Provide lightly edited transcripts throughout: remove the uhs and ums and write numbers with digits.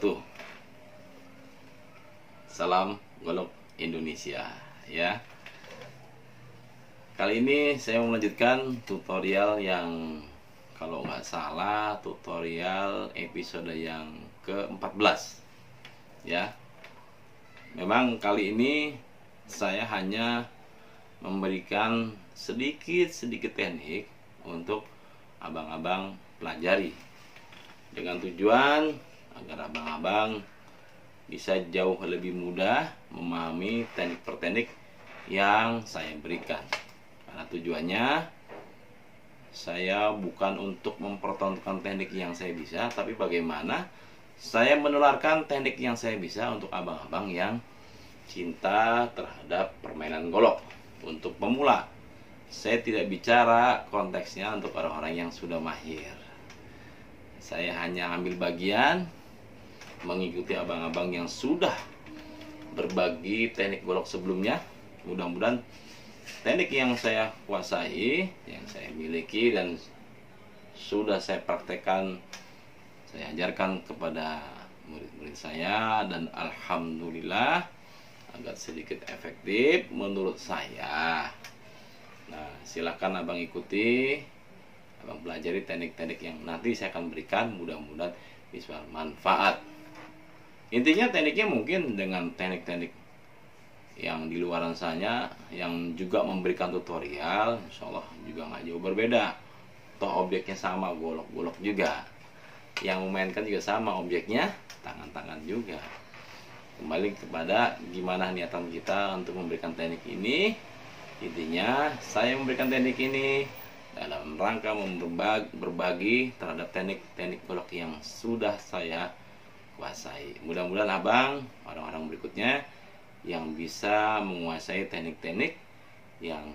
wabarakatuh. Salam golok Indonesia ya. Kali ini saya mau melanjutkan tutorial yang kalau nggak salah tutorial episode yang ke-14 ya. Memang kali ini saya hanya memberikan sedikit teknik untuk abang-abang pelajari dengan tujuan agar abang-abang bisa jauh lebih mudah memahami teknik per teknik yang saya berikan. Karena tujuannya saya bukan untuk mempertontonkan teknik yang saya bisa, tapi bagaimana saya menularkan teknik yang saya bisa untuk abang-abang yang cinta terhadap permainan golok untuk pemula. Saya tidak bicara konteksnya untuk orang-orang yang sudah mahir. Saya hanya ambil bagian mengikuti abang-abang yang sudah berbagi teknik golok sebelumnya. Mudah-mudahan teknik yang saya kuasai, yang saya miliki dan sudah saya praktekkan, saya ajarkan kepada murid-murid saya, dan alhamdulillah agak sedikit efektif menurut saya. Nah, silakan abang ikuti, abang pelajari teknik-teknik yang nanti saya akan berikan, mudah-mudahan bisa bermanfaat. Intinya tekniknya mungkin dengan teknik-teknik yang di luaran sana yang juga memberikan tutorial, insya Allah juga nggak jauh berbeda. Toh objeknya sama, golok-golok juga. Yang memainkan juga sama, objeknya tangan-tangan juga. Kembali kepada gimana niatan kita untuk memberikan teknik ini. Intinya saya memberikan teknik ini dalam rangka berbagi terhadap teknik-teknik golok yang sudah saya kuasai. Mudah-mudahan abang, orang-orang berikutnya yang bisa menguasai teknik-teknik yang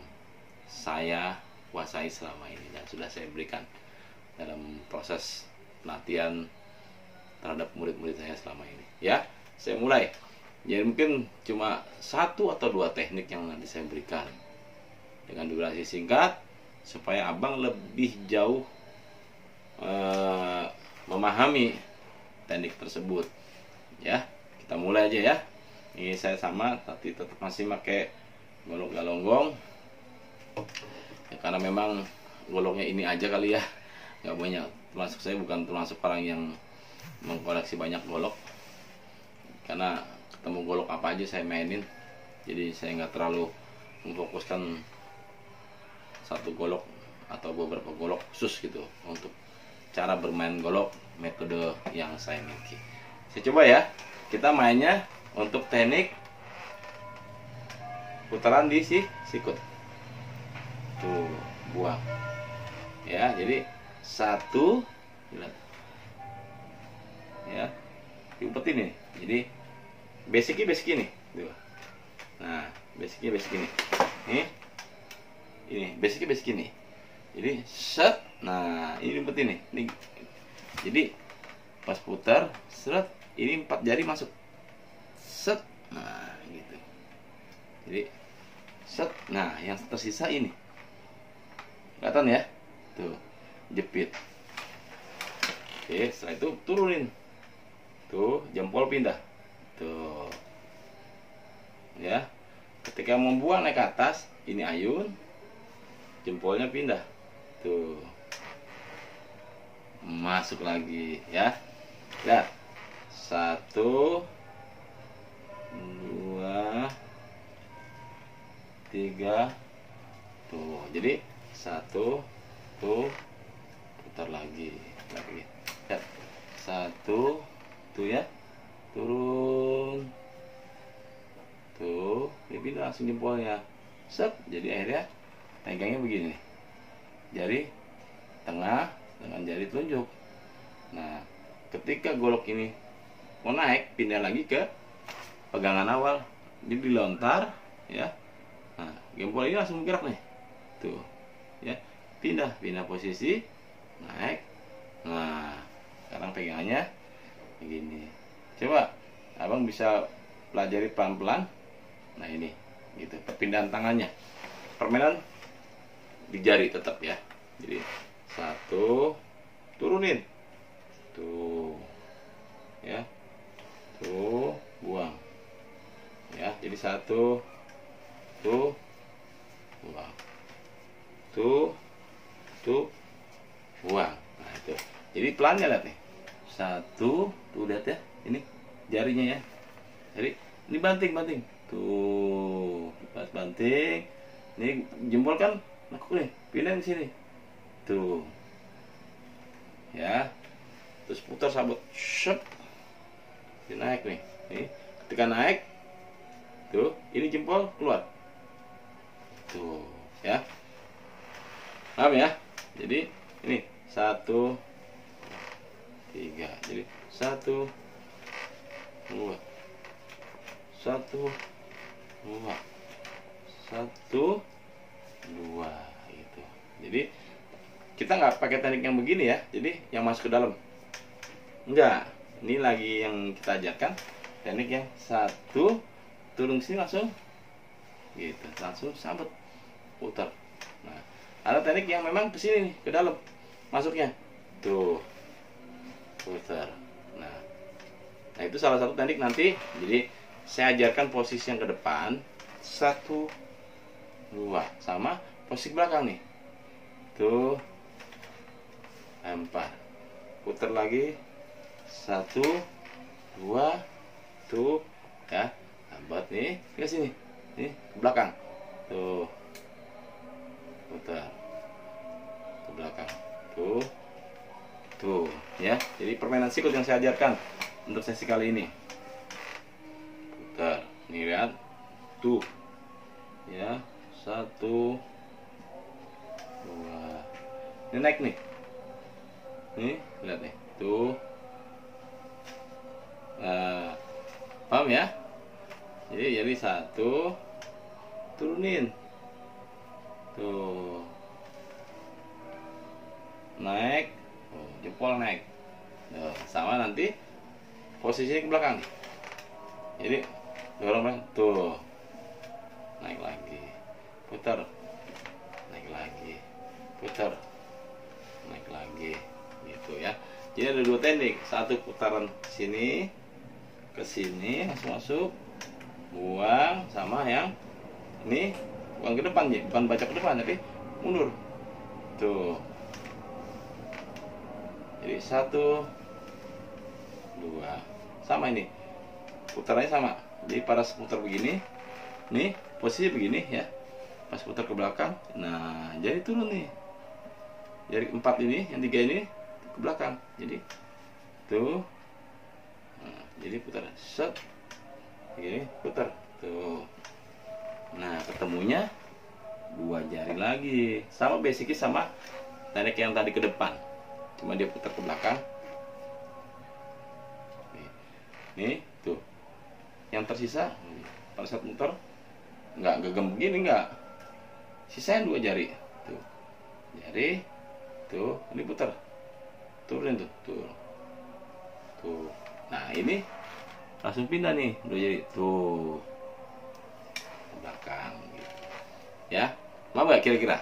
saya kuasai selama ini dan sudah saya berikan dalam proses pelatihan terhadap murid-murid saya selama ini ya. Saya mulai. Jadi mungkin cuma 1 atau 2 teknik yang nanti saya berikan dengan durasi singkat supaya abang lebih jauh memahami teknik tersebut ya. Kita mulai aja ya. Ini saya sama tapi tetap masih pakai golok galonggong ya, karena memang goloknya ini aja kali ya, nggak banyak. Termasuk saya bukan termasuk orang yang mengkoleksi banyak golok, karena ketemu golok apa aja saya mainin. Jadi saya nggak terlalu memfokuskan satu golok atau beberapa golok khusus gitu untuk cara bermain golok metode yang saya miliki. Saya coba ya, kita mainnya untuk teknik putaran di sikut. Tuh, buang. Ya, jadi 1 ya. Diumpetin nih. Jadi basic ini. Tuh. Nah, basic ini. Ini basic ini. Jadi set. Nah, ini diumpetin nih. Ini. Jadi pas putar, seret, ini 4 jari masuk. Set. Nah, gitu. Jadi set. Nah, yang tersisa ini. Kelihatan ya? Tuh, jepit. Oke, setelah itu turunin. Tuh, jempol pindah. Tuh. Ya. Ketika membuang naik ke atas, ini ayun. Jempolnya pindah. Tuh. Masuk lagi ya. Lihat. 1 2 3. Tuh, jadi 1 tuh, putar lagi. Lihat. 1 tuh ya, turun. Tuh, dia pindah langsung jempolnya. Set, jadi akhirnya pegangnya begini. Jari tengah dengan jari telunjuk. Nah, ketika golok ini mau naik, pindah lagi ke pegangan awal, jadi dilontar ya. Nah, jempol ini langsung bergerak nih. Tuh. Ya, pindah posisi, naik. Nah, sekarang pegangannya begini. Coba abang bisa pelajari pelan-pelan. Nah, ini gitu, perpindahan tangannya. Permainan di jari tetap ya. Jadi 1 turunin. Tuh. Ya. tuh, buang. Ya, jadi satu, tuh, buang. Tuh, buang. Nah itu. Jadi pelannya lihat nih. Satu, tuh lihat ya. Ini jarinya ya. Jadi ini banting. Tuh, pas banting. Ini jempol kan nekuk nih, pindah di sini. Tuh. Ya. Terus putar sabut. Shut. Ini naik nih. Nih, ketika naik, tuh, ini jempol keluar. Tuh, ya. Paham ya? Jadi ini 1, 3. Jadi 1, 2, 1, 2, 1, 2 gitu. Jadi kita nggak pakai teknik yang begini ya. Jadi yang masuk ke dalam. Enggak. Ini lagi yang kita ajarkan teknik yang 1 turun sini langsung gitu, langsung sambut putar. Nah, ada teknik yang memang ke sini nih, ke dalam masuknya. Tuh. Putar. Nah, itu salah satu teknik nanti. Jadi saya ajarkan posisi yang ke depan 1, 2 sama posisi belakang nih. Tuh. 4. Putar lagi 1, 2. Tuh ya. Buat nih ke sini. Nih ke belakang. Tuh. Putar ke belakang. Tuh ya. Jadi permainan sikut yang saya ajarkan untuk sesi kali ini. Putar. Nih lihat. Tuh. Ya. 1, 2. Ini naik nih. Nih, lihat nih. Tuh. Nah, paham ya? Jadi 1, turunin. Tuh. Naik. Oh, jempol naik. Tuh, sama nanti posisinya ke belakang. Jadi dorong belakang. Tuh. Naik lagi. Putar. Naik lagi. Putar. Naik lagi. Gitu ya. Jadi ada 2 teknik. 1 putaran sini ke sini langsung masuk. Buang, sama yang ini buang ke depan ya, bukan baca ke depan tapi mundur. Tuh. Jadi 1, 2. Sama ini. Putarannya sama. Jadi pada putar begini, nih posisi begini ya. Pas putar ke belakang, nah jadi turun nih. Jadi 4 ini, yang 3 ini ke belakang. Jadi tuh. Nah, jadi putar set. Begini, putar. Tuh. Nah, ketemunya 2 jari lagi. Sama basicnya sama teknik yang tadi ke depan. Cuma dia putar ke belakang. Nih, tuh. Yang tersisa pada saat muter nggak gegem begini, nggak. Sisanya 2 jari. Tuh. Jari. Tuh, ini putar. Turunin tuh. Tuh. Tuh. Nah, ini langsung pindah nih 2 jari. Tuh. Ke belakang gitu. Ya. Mau nggak kira-kira?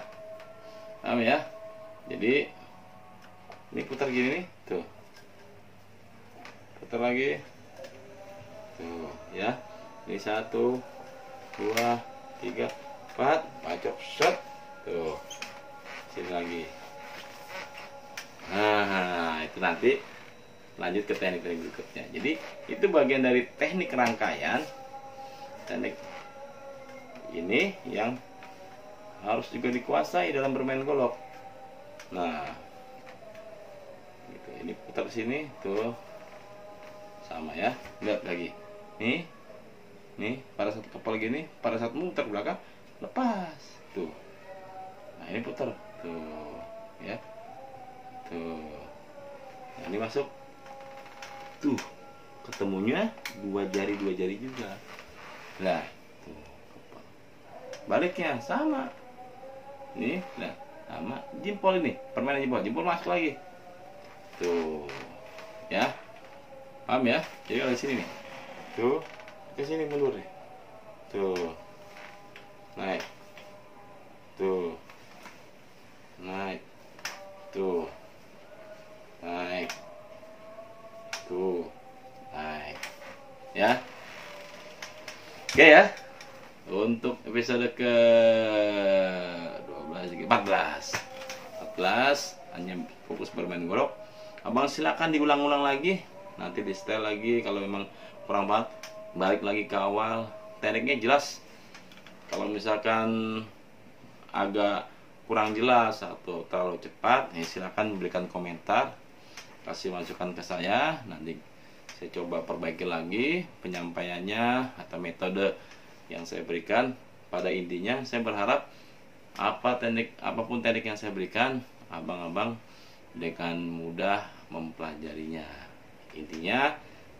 Paham ya? Jadi ini putar gini nih. Tuh. Putar lagi. Tuh, ya. Ini 1, 2, 3, 4. Pacok set. Tuh. Sini lagi. Nah, itu nanti lanjut ke teknik-teknik berikutnya. Jadi itu bagian dari teknik rangkaian. Teknik ini yang harus juga dikuasai dalam bermain golok. Nah, gitu. Ini putar sini, tuh, sama ya. Lihat lagi. Nih, pada saat kepala gini, pada saat muter ke belakang, lepas, tuh. Nah, ini putar, tuh, ya, tuh. Nah, ini masuk. Tuh, ketemunya 2 jari juga. Nah, tuh, baliknya sama. Nih, nah, sama jempol ini, permainan jempol masuk lagi. Tuh, ya, paham ya? Jadi kalau di sini nih, tuh, ke sini mundur nih, tuh, naik, tuh, naik, tuh, naik. Tuh, naik. Oke ya, untuk episode ke 14 hanya fokus bermain golok. Abang silakan diulang-ulang lagi, nanti di setel lagi. Kalau memang kurang banget, balik lagi ke awal. Tekniknya jelas. Kalau misalkan agak kurang jelas atau terlalu cepat, ya silakan berikan komentar, kasih masukan ke saya. Nanti saya coba perbaiki lagi penyampaiannya atau metode yang saya berikan. Pada intinya saya berharap apapun teknik yang saya berikan, abang-abang dengan mudah mempelajarinya. Intinya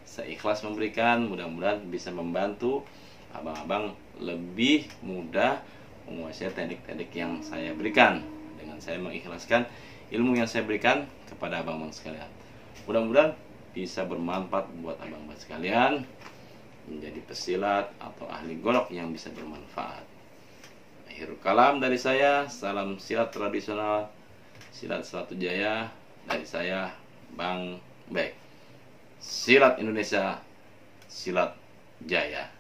saya ikhlas memberikan, mudah-mudahan bisa membantu abang-abang lebih mudah menguasai teknik-teknik yang saya berikan dengan saya mengikhlaskan ilmu yang saya berikan kepada abang-abang sekalian. Mudah-mudahan bisa bermanfaat buat abang-abang sekalian menjadi pesilat atau ahli golok yang bisa bermanfaat. Akhirul kalam dari saya, salam silat tradisional, silat Selatu Jaya dari saya, Bang Bek. Silat Indonesia, silat jaya.